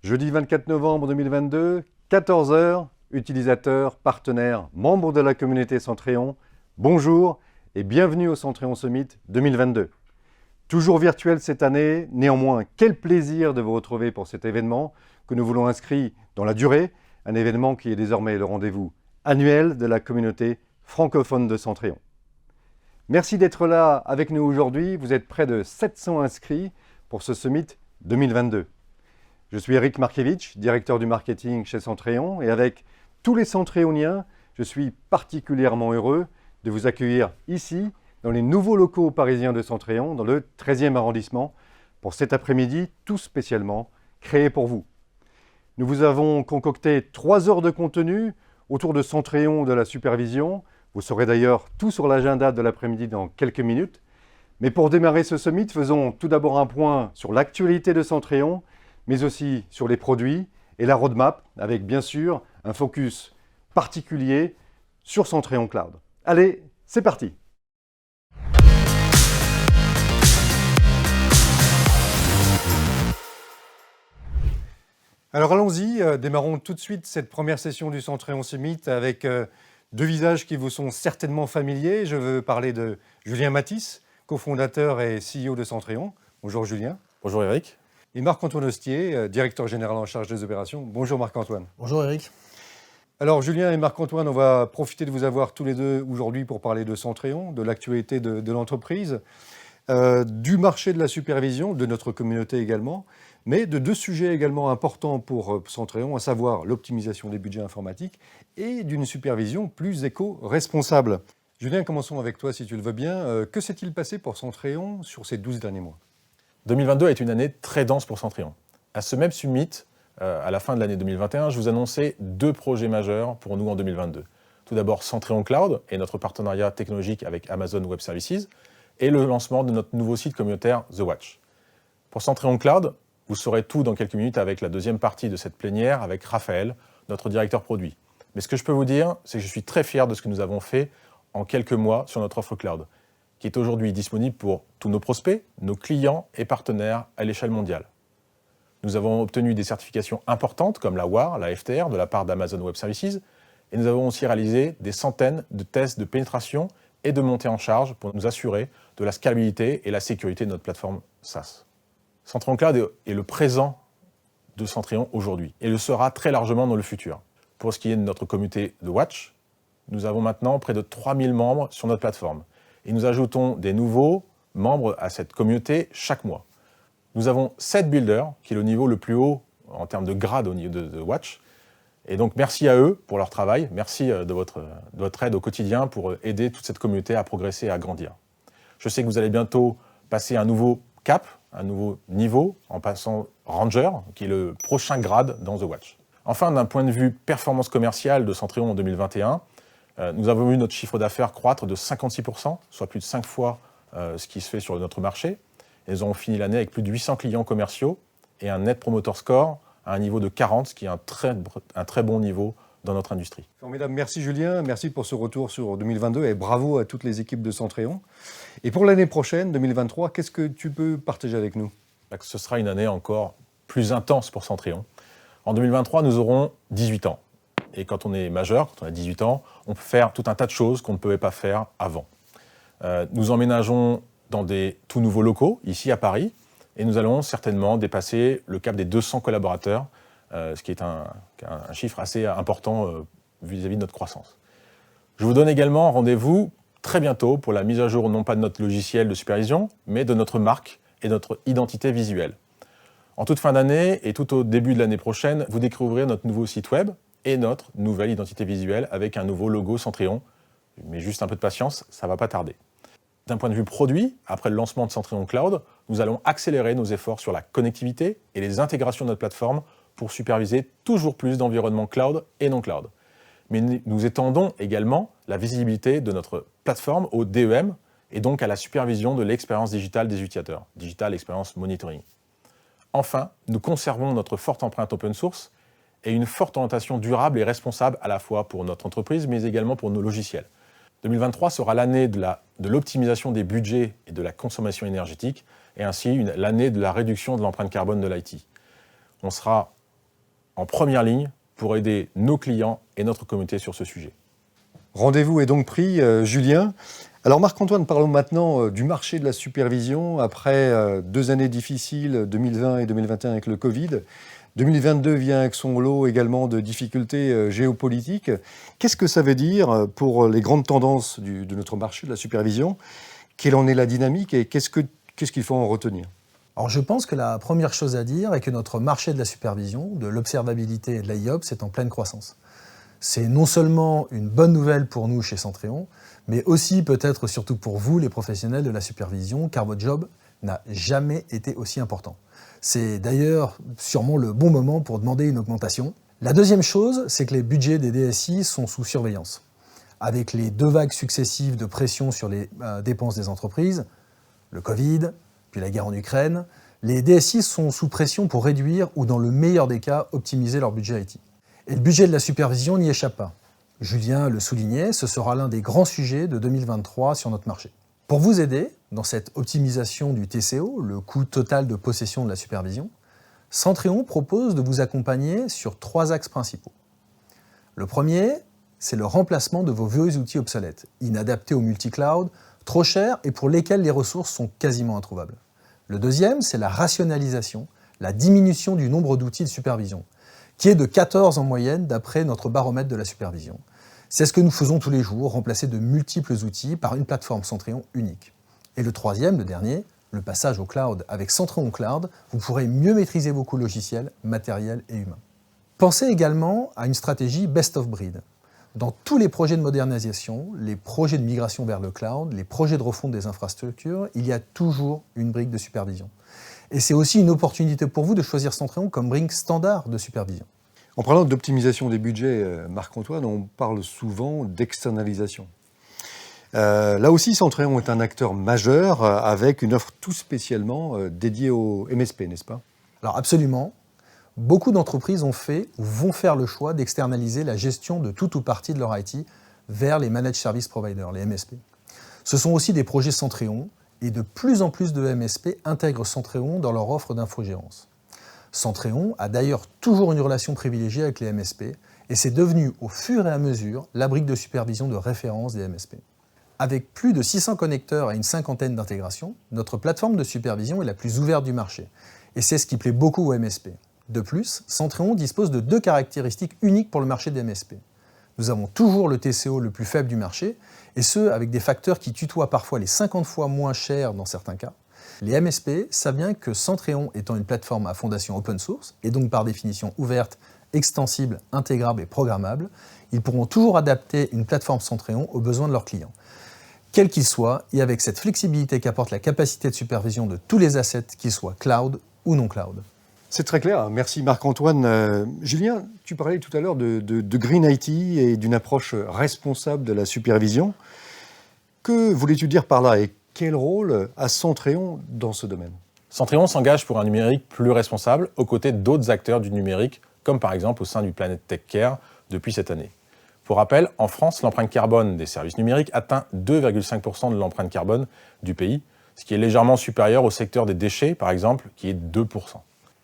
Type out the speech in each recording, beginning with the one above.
Jeudi 24 novembre 2022, 14 heures, utilisateurs, partenaires, membres de la communauté Centréon, bonjour et bienvenue au Centréon Summit 2022. Toujours virtuel cette année, néanmoins, quel plaisir de vous retrouver pour cet événement que nous voulons inscrit dans la durée, un événement qui est désormais le rendez-vous annuel de la communauté francophone de Centréon. Merci d'être là avec nous aujourd'hui, vous êtes près de 700 inscrits pour ce Summit 2022. Je suis Eric Markiewicz, directeur du marketing chez Centréon, et avec tous les Centréoniens, je suis particulièrement heureux de vous accueillir ici, dans les nouveaux locaux parisiens de Centréon, dans le 13e arrondissement, pour cet après-midi tout spécialement créé pour vous. Nous vous avons concocté 3 heures de contenu autour de Centréon de la supervision. Vous saurez d'ailleurs tout sur l'agenda de l'après-midi dans quelques minutes. Mais pour démarrer ce summit, faisons tout d'abord un point sur l'actualité de Centréon, mais aussi sur les produits et la roadmap, avec bien sûr un focus particulier sur Centréon Cloud. Allez, c'est parti! Alors allons-y, démarrons tout de suite cette première session du Centréon Summit avec deux visages qui vous sont certainement familiers. Je veux parler de Julien Mathis, cofondateur et CEO de Centréon. Bonjour Julien. Bonjour Eric. Et Marc-Antoine Hostier, directeur général en charge des opérations. Bonjour Marc-Antoine. Bonjour Eric. Alors Julien et Marc-Antoine, on va profiter de vous avoir tous les deux aujourd'hui pour parler de Centréon, de l'actualité de l'entreprise, du marché de la supervision, de notre communauté également, mais de deux sujets également importants pour Centréon, à savoir l'optimisation des budgets informatiques et d'une supervision plus éco-responsable. Julien, commençons avec toi si tu le veux bien. Que s'est-il passé pour Centréon sur ces 12 derniers mois ? 2022 est une année très dense pour Centréon. À ce même summit, à la fin de l'année 2021, je vous annonçais 2 projets majeurs pour nous en 2022. Tout d'abord Centréon Cloud et notre partenariat technologique avec Amazon Web Services et le lancement de notre nouveau site communautaire The Watch. Pour Centréon Cloud, vous saurez tout dans quelques minutes avec la deuxième partie de cette plénière avec Raphaël, notre directeur produit. Mais ce que je peux vous dire, c'est que je suis très fier de ce que nous avons fait en quelques mois sur notre offre cloud, qui est aujourd'hui disponible pour tous nos prospects, nos clients et partenaires à l'échelle mondiale. Nous avons obtenu des certifications importantes comme la WAR, la FTR de la part d'Amazon Web Services, et nous avons aussi réalisé des centaines de tests de pénétration et de montée en charge pour nous assurer de la scalabilité et la sécurité de notre plateforme SaaS. Centréon Cloud est le présent de Centréon aujourd'hui et le sera très largement dans le futur. Pour ce qui est de notre communauté The Watch, nous avons maintenant près de 3000 membres sur notre plateforme et nous ajoutons des nouveaux membres à cette communauté chaque mois. Nous avons 7 builders, qui est le niveau le plus haut en termes de grade au niveau de The Watch. Et donc merci à eux pour leur travail, merci de votre aide au quotidien pour aider toute cette communauté à progresser et à grandir. Je sais que vous allez bientôt passer un nouveau cap, un nouveau niveau, en passant Ranger, qui est le prochain grade dans The Watch. Enfin, d'un point de vue performance commerciale de Centréon en 2021, nous avons vu notre chiffre d'affaires croître de 56%, soit plus de 5 fois ce qui se fait sur notre marché. Et nous avons fini l'année avec plus de 800 clients commerciaux et un Net Promoter Score à un niveau de 40, ce qui est un très bon niveau dans notre industrie. Formidable, merci Julien, merci pour ce retour sur 2022 et bravo à toutes les équipes de Centréon. Et pour l'année prochaine, 2023, qu'est-ce que tu peux partager avec nous ? Ce sera une année encore plus intense pour Centréon. En 2023, nous aurons 18 ans. Et quand on est majeur, quand on a 18 ans, on peut faire tout un tas de choses qu'on ne pouvait pas faire avant. Nous emménageons dans des tout nouveaux locaux, ici à Paris, et nous allons certainement dépasser le cap des 200 collaborateurs, ce qui est un chiffre assez important vis-à-vis de notre croissance. Je vous donne également rendez-vous très bientôt pour la mise à jour non pas de notre logiciel de supervision, mais de notre marque et de notre identité visuelle. En toute fin d'année et tout au début de l'année prochaine, vous découvrirez notre nouveau site web et notre nouvelle identité visuelle avec un nouveau logo Centréon. Mais juste un peu de patience, ça ne va pas tarder. D'un point de vue produit, après le lancement de Centréon Cloud, nous allons accélérer nos efforts sur la connectivité et les intégrations de notre plateforme pour superviser toujours plus d'environnements cloud et non cloud. Mais nous étendons également la visibilité de notre plateforme au DEM et donc à la supervision de l'expérience digitale des utilisateurs, Digital Experience Monitoring. Enfin, nous conservons notre forte empreinte open source et une forte orientation durable et responsable à la fois pour notre entreprise mais également pour nos logiciels. 2023 sera l'année de l'optimisation des budgets et de la consommation énergétique, et ainsi l'année de la réduction de l'empreinte carbone de l'IT. On sera en première ligne pour aider nos clients et notre communauté sur ce sujet. Rendez-vous est donc pris, Julien. Alors Marc-Antoine, parlons maintenant du marché de la supervision. Après 2 années difficiles, 2020 et 2021 avec le Covid, 2022 vient avec son lot également de difficultés géopolitiques. Qu'est-ce que ça veut dire pour les grandes tendances de notre marché de la supervision? Quelle en est la dynamique et qu'est-ce qu'il faut en retenir? Alors je pense que la première chose à dire est que notre marché de la supervision, de l'observabilité et de l'IOPS est en pleine croissance. C'est non seulement une bonne nouvelle pour nous chez Centréon, mais aussi peut-être surtout pour vous, les professionnels de la supervision, car votre job n'a jamais été aussi important. C'est d'ailleurs sûrement le bon moment pour demander une augmentation. La deuxième chose, c'est que les budgets des DSI sont sous surveillance. Avec les 2 vagues successives de pression sur les dépenses des entreprises, le Covid, puis la guerre en Ukraine, les DSI sont sous pression pour réduire ou, dans le meilleur des cas, optimiser leur budget IT. Et le budget de la supervision n'y échappe pas. Julien le soulignait, ce sera l'un des grands sujets de 2023 sur notre marché. Pour vous aider dans cette optimisation du TCO, le coût total de possession de la supervision, Centréon propose de vous accompagner sur 3 axes principaux. Le premier, c'est le remplacement de vos vieux outils obsolètes, inadaptés au multi-cloud, trop chers et pour lesquels les ressources sont quasiment introuvables. Le deuxième, c'est la rationalisation, la diminution du nombre d'outils de supervision, qui est de 14 en moyenne d'après notre baromètre de la supervision. C'est ce que nous faisons tous les jours, remplacer de multiples outils par une plateforme Centréon unique. Et le troisième, le dernier, le passage au cloud. Avec Centréon Cloud, vous pourrez mieux maîtriser vos coûts logiciels, matériels et humains. Pensez également à une stratégie best of breed. Dans tous les projets de modernisation, les projets de migration vers le cloud, les projets de refonte des infrastructures, il y a toujours une brique de supervision. Et c'est aussi une opportunité pour vous de choisir Centréon comme brique standard de supervision. En parlant d'optimisation des budgets, Marc-Antoine, on parle souvent d'externalisation. Là aussi, Centréon est un acteur majeur avec une offre tout spécialement dédiée au MSP, n'est-ce pas? Alors absolument. Beaucoup d'entreprises ont fait ou vont faire le choix d'externaliser la gestion de tout ou partie de leur IT vers les Managed Service Providers, les MSP. Ce sont aussi des projets Centréon et de plus en plus de MSP intègrent Centréon dans leur offre d'infogérance. Centréon a d'ailleurs toujours une relation privilégiée avec les MSP et c'est devenu au fur et à mesure la brique de supervision de référence des MSP. Avec plus de 600 connecteurs et une 50aine d'intégrations, notre plateforme de supervision est la plus ouverte du marché et c'est ce qui plaît beaucoup aux MSP. De plus, Centréon dispose de 2 caractéristiques uniques pour le marché des MSP. Nous avons toujours le TCO le plus faible du marché, et ce, avec des facteurs qui tutoient parfois les 50 fois moins chers dans certains cas. Les MSP savent bien que Centréon étant une plateforme à fondation open source, et donc par définition ouverte, extensible, intégrable et programmable, ils pourront toujours adapter une plateforme Centréon aux besoins de leurs clients, quels qu'ils soient, et avec cette flexibilité qu'apporte la capacité de supervision de tous les assets, qu'ils soient cloud ou non cloud. C'est très clair, merci Marc-Antoine. Julien, tu parlais tout à l'heure de Green IT et d'une approche responsable de la supervision. Que voulais-tu dire par là et quel rôle a Centréon dans ce domaine? Centréon s'engage pour un numérique plus responsable aux côtés d'autres acteurs du numérique, comme par exemple au sein du Planet Tech Care depuis cette année. Pour rappel, en France, l'empreinte carbone des services numériques atteint 2,5% de l'empreinte carbone du pays, ce qui est légèrement supérieur au secteur des déchets, par exemple, qui est 2%.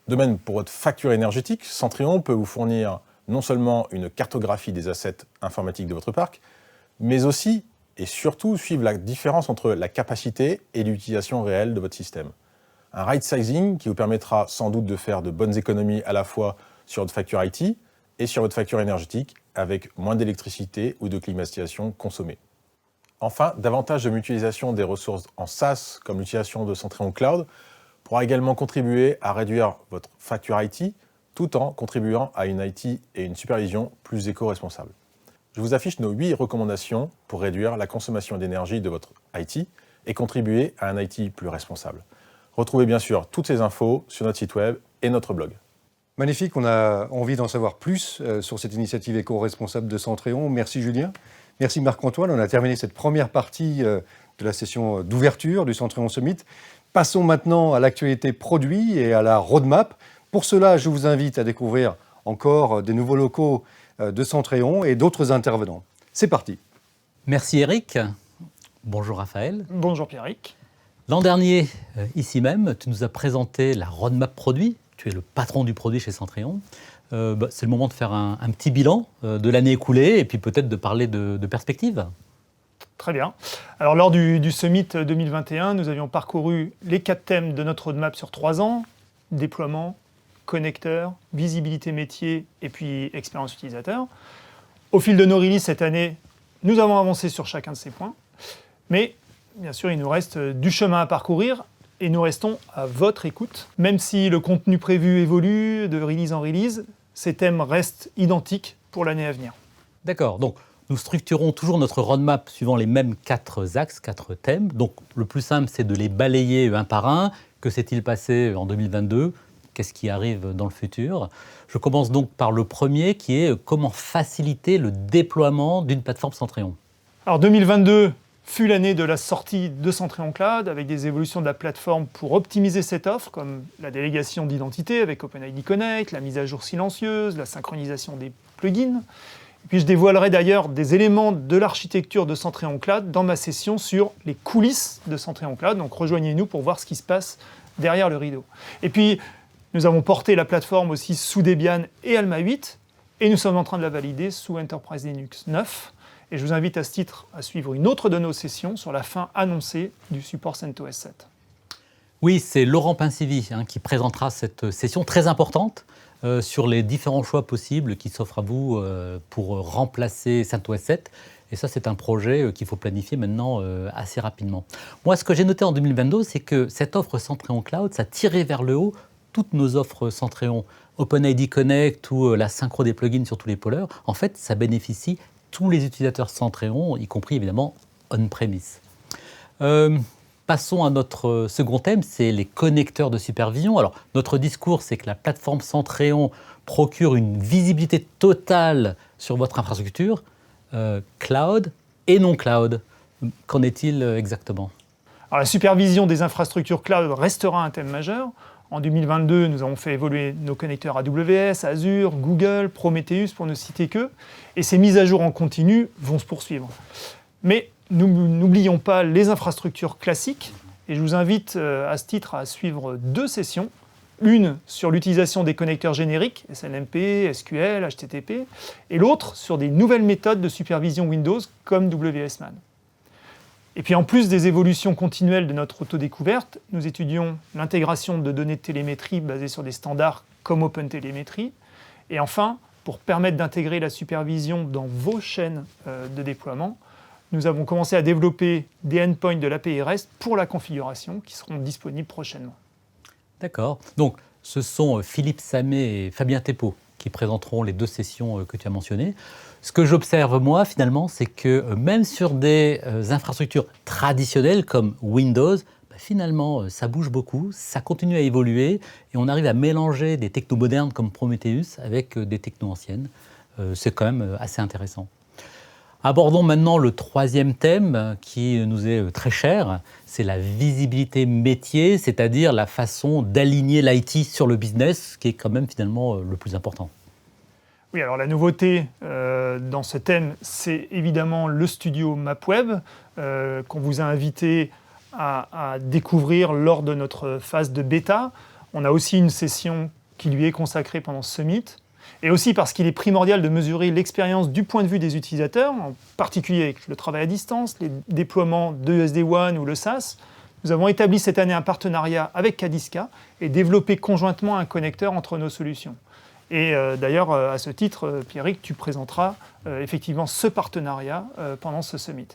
De même, pour votre facture énergétique, Centréon peut vous fournir non seulement une cartographie des assets informatiques de votre parc, mais aussi et surtout suivre la différence entre la capacité et l'utilisation réelle de votre système. Un right sizing qui vous permettra sans doute de faire de bonnes économies à la fois sur votre facture IT et sur votre facture énergétique avec moins d'électricité ou de climatisation consommée. Enfin, davantage de mutualisation des ressources en SaaS comme l'utilisation de Centréon Cloud pourra également contribuer à réduire votre facture IT tout en contribuant à une IT et une supervision plus éco-responsable. Je vous affiche nos 8 recommandations pour réduire la consommation d'énergie de votre IT et contribuer à un IT plus responsable. Retrouvez bien sûr toutes ces infos sur notre site web et notre blog. Magnifique, on a envie d'en savoir plus sur cette initiative éco-responsable de Centréon. Merci Julien, merci Marc-Antoine. On a terminé cette première partie de la session d'ouverture du Centréon Summit. Passons maintenant à l'actualité produit et à la roadmap. Pour cela, je vous invite à découvrir encore des nouveaux locaux de Centréon et d'autres intervenants. C'est parti. Merci Eric. Bonjour Raphaël. Bonjour Pierrick. L'an dernier, ici même, tu nous as présenté la roadmap produit. tu es le patron du produit chez Centrion. C'est le moment de faire un petit bilan de l'année écoulée et puis peut-être de parler de perspectives. Très bien. Alors, lors du Summit 2021, nous avions parcouru les 4 thèmes de notre roadmap sur 3 ans. Déploiement, connecteur, visibilité métier et puis expérience utilisateur. Au fil de nos releases cette année, nous avons avancé sur chacun de ces points. Mais, bien sûr, il nous reste du chemin à parcourir et nous restons à votre écoute. Même si le contenu prévu évolue de release en release, ces thèmes restent identiques pour l'année à venir. D'accord. Donc, nous structurons toujours notre roadmap suivant les mêmes 4 axes, 4 thèmes. Donc, le plus simple, c'est de les balayer un par un. Que s'est-il passé en 2022 ? Qu'est-ce qui arrive dans le futur ? Je commence donc par le premier, qui est comment faciliter le déploiement d'une plateforme Centrion. Alors 2022 fut l'année de la sortie de Centrion Cloud, avec des évolutions de la plateforme pour optimiser cette offre, comme la délégation d'identité avec OpenID Connect, la mise à jour silencieuse, la synchronisation des plugins. Et puis je dévoilerai d'ailleurs des éléments de l'architecture de Centrion Cloud dans ma session sur les coulisses de Centrion Cloud. Donc rejoignez-nous pour voir ce qui se passe derrière le rideau. Et puis nous avons porté la plateforme aussi sous Debian et Alma 8, et nous sommes en train de la valider sous Enterprise Linux 9. Et je vous invite à ce titre à suivre une autre de nos sessions sur la fin annoncée du support CentOS 7. Oui, c'est Laurent Pinsivi qui présentera cette session très importante sur les différents choix possibles qui s'offrent à vous pour remplacer CentOS 7. Et ça, c'est un projet qu'il faut planifier maintenant assez rapidement. Moi, ce que j'ai noté en 2022, c'est que cette offre Centrion Cloud, ça tirait vers le haut toutes nos offres Centrion, OpenID Connect ou la synchro des plugins sur tous les polars. En fait, ça bénéficie tous les utilisateurs Centrion, y compris évidemment on-premise. Passons à notre second thème, c'est les connecteurs de supervision. Alors, notre discours, c'est que la plateforme Centrion procure une visibilité totale sur votre infrastructure, cloud et non cloud. Qu'en est-il exactement ? Alors, la supervision des infrastructures cloud restera un thème majeur. En 2022, nous avons fait évoluer nos connecteurs AWS, Azure, Google, Prometheus, pour ne citer que. Et ces mises à jour en continu vont se poursuivre. Mais n'oublions pas les infrastructures classiques. Et je vous invite à ce titre à suivre 2 sessions. Une sur l'utilisation des connecteurs génériques, SNMP, SQL, HTTP. Et l'autre sur des nouvelles méthodes de supervision Windows comme WSMan. Et puis en plus des évolutions continuelles de notre autodécouverte, nous étudions l'intégration de données de télémétrie basées sur des standards comme OpenTelemetry. Et enfin, pour permettre d'intégrer la supervision dans vos chaînes de déploiement, nous avons commencé à développer des endpoints de l'API REST pour la configuration qui seront disponibles prochainement. D'accord. Donc, ce sont Philippe Samet et Fabien Thépeau qui présenteront les 2 sessions que tu as mentionnées. Ce que j'observe, moi, finalement, c'est que même sur des infrastructures traditionnelles comme Windows, finalement, ça bouge beaucoup, ça continue à évoluer et on arrive à mélanger des technos modernes comme Prometheus avec des technos anciennes. C'est quand même assez intéressant. Abordons maintenant le 3e thème qui nous est très cher, c'est la visibilité métier, c'est-à-dire la façon d'aligner l'IT sur le business, qui est quand même finalement le plus important. Oui, alors la nouveauté dans ce thème, c'est évidemment le studio MapWeb qu'on vous a invité à découvrir lors de notre phase de bêta. On a aussi une session qui lui est consacrée pendant ce Summit. Et aussi parce qu'il est primordial de mesurer l'expérience du point de vue des utilisateurs, en particulier avec le travail à distance, les déploiements de SD-WAN ou le SaaS. Nous avons établi cette année un partenariat avec Cadiska et développé conjointement un connecteur entre nos solutions. Et d'ailleurs, à ce titre, Pierrick, tu présenteras effectivement ce partenariat pendant ce Summit.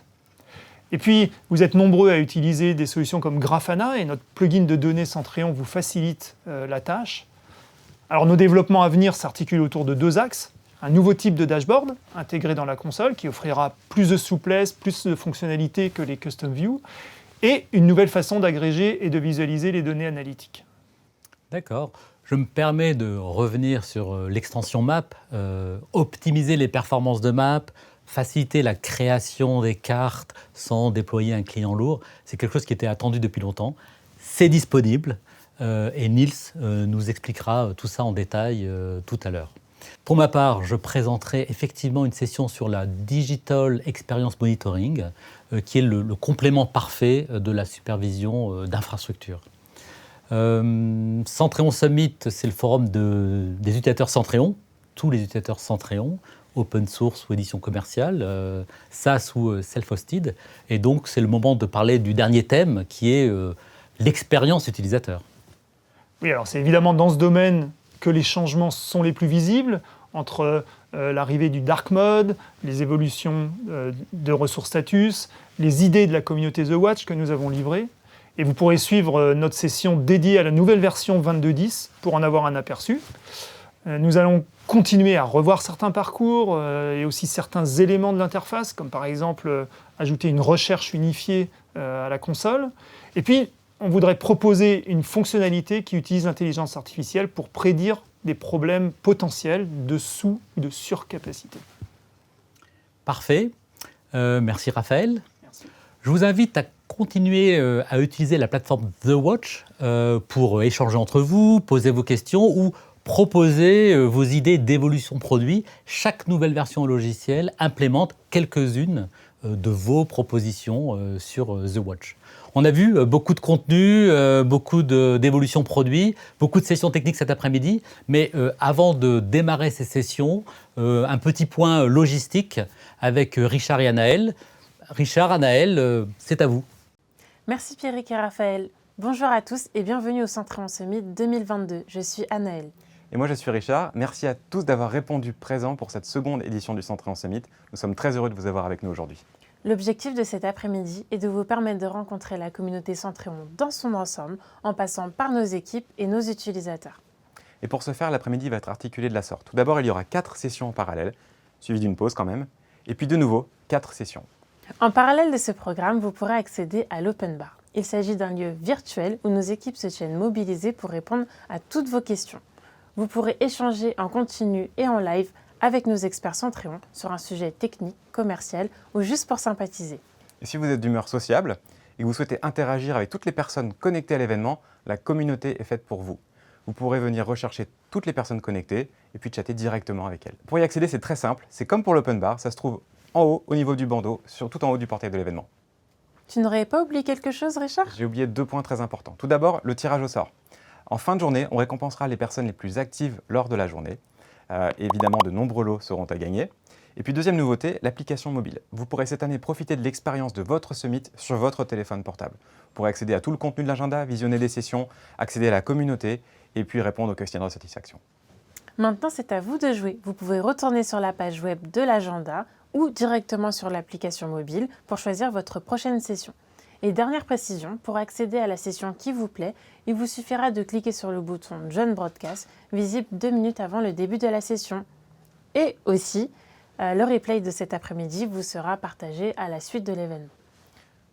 Et puis, vous êtes nombreux à utiliser des solutions comme Grafana et notre plugin de données Centrion vous facilite la tâche. Alors, nos développements à venir s'articulent autour de 2 axes. Un nouveau type de dashboard intégré dans la console qui offrira plus de souplesse, plus de fonctionnalités que les custom views et une nouvelle façon d'agréger et de visualiser les données analytiques. D'accord. Je me permets de revenir sur l'extension Map, optimiser les performances de Map, faciliter la création des cartes sans déployer un client lourd. C'est quelque chose qui était attendu depuis longtemps. C'est disponible et Niels nous expliquera tout ça en détail tout à l'heure. Pour ma part, je présenterai effectivement une session sur la Digital Experience Monitoring, qui est le complément parfait de la supervision d'infrastructure. Centréon Summit, c'est le forum des utilisateurs Centréon, tous les utilisateurs Centréon, open source ou édition commerciale, SaaS ou self-hosted. Et donc, c'est le moment de parler du dernier thème qui est l'expérience utilisateur. Oui, alors c'est évidemment dans ce domaine que les changements sont les plus visibles, entre l'arrivée du dark mode, les évolutions de ressources status, les idées de la communauté The Watch que nous avons livrées. Et vous pourrez suivre notre session dédiée à la nouvelle version 22.10 pour en avoir un aperçu. Nous allons continuer à revoir certains parcours et aussi certains éléments de l'interface, comme par exemple ajouter une recherche unifiée à la console. Et puis, on voudrait proposer une fonctionnalité qui utilise l'intelligence artificielle pour prédire des problèmes potentiels de sous- ou de surcapacité. Parfait. Merci Raphaël. Merci. Je vous invite à continuer à utiliser la plateforme The Watch pour échanger entre vous, poser vos questions ou proposer vos idées d'évolution produit. Chaque nouvelle version logicielle implémente quelques-unes de vos propositions sur The Watch. On a vu beaucoup de contenu, beaucoup d'évolutions produits, beaucoup de sessions techniques cet après-midi. Mais avant de démarrer ces sessions, un petit point logistique avec Richard et Anaël. Richard, Anaël, c'est à vous. Merci Pierrick et Raphaël. Bonjour à tous et bienvenue au Centréon Summit 2022. Je suis Anaël. Et moi je suis Richard. Merci à tous d'avoir répondu présent pour cette seconde édition du Centréon Summit. Nous sommes très heureux de vous avoir avec nous aujourd'hui. L'objectif de cet après-midi est de vous permettre de rencontrer la communauté Centréon dans son ensemble en passant par nos équipes et nos utilisateurs. Et pour ce faire, l'après-midi va être articulé de la sorte. Tout d'abord, il y aura 4 sessions en parallèle, suivies d'une pause quand même. Et puis de nouveau, 4 sessions. En parallèle de ce programme, vous pourrez accéder à l'Open Bar. Il s'agit d'un lieu virtuel où nos équipes se tiennent mobilisées pour répondre à toutes vos questions. Vous pourrez échanger en continu et en live avec nos experts Centréon sur un sujet technique, commercial ou juste pour sympathiser. Et si vous êtes d'humeur sociable et que vous souhaitez interagir avec toutes les personnes connectées à l'événement, la communauté est faite pour vous. Vous pourrez venir rechercher toutes les personnes connectées et puis chatter directement avec elles. Pour y accéder, c'est très simple. C'est comme pour l'Open Bar, ça se trouve en haut, au niveau du bandeau, tout en haut du portail de l'événement. Tu n'aurais pas oublié quelque chose, Richard ? J'ai oublié 2 points très importants. Tout d'abord, le tirage au sort. En fin de journée, on récompensera les personnes les plus actives lors de la journée. Évidemment, de nombreux lots seront à gagner. Et puis deuxième nouveauté, l'application mobile. Vous pourrez cette année profiter de l'expérience de votre summit sur votre téléphone portable. Vous pourrez accéder à tout le contenu de l'agenda, visionner des sessions, accéder à la communauté et puis répondre aux questionnaires de satisfaction. Maintenant, c'est à vous de jouer. Vous pouvez retourner sur la page web de l'agenda ou directement sur l'application mobile pour choisir votre prochaine session. Et dernière précision, pour accéder à la session qui vous plaît, il vous suffira de cliquer sur le bouton Join Broadcast, visible 2 minutes avant le début de la session. Et aussi, le replay de cet après-midi vous sera partagé à la suite de l'événement.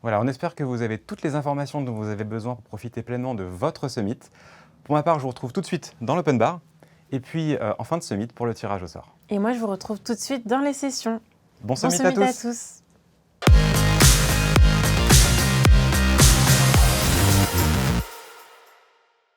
Voilà, on espère que vous avez toutes les informations dont vous avez besoin pour profiter pleinement de votre summit. Pour ma part, je vous retrouve tout de suite dans l'Open Bar et puis en fin de summit pour le tirage au sort. Et moi, je vous retrouve tout de suite dans les sessions. Bon Bon summit à summit tous. à tous.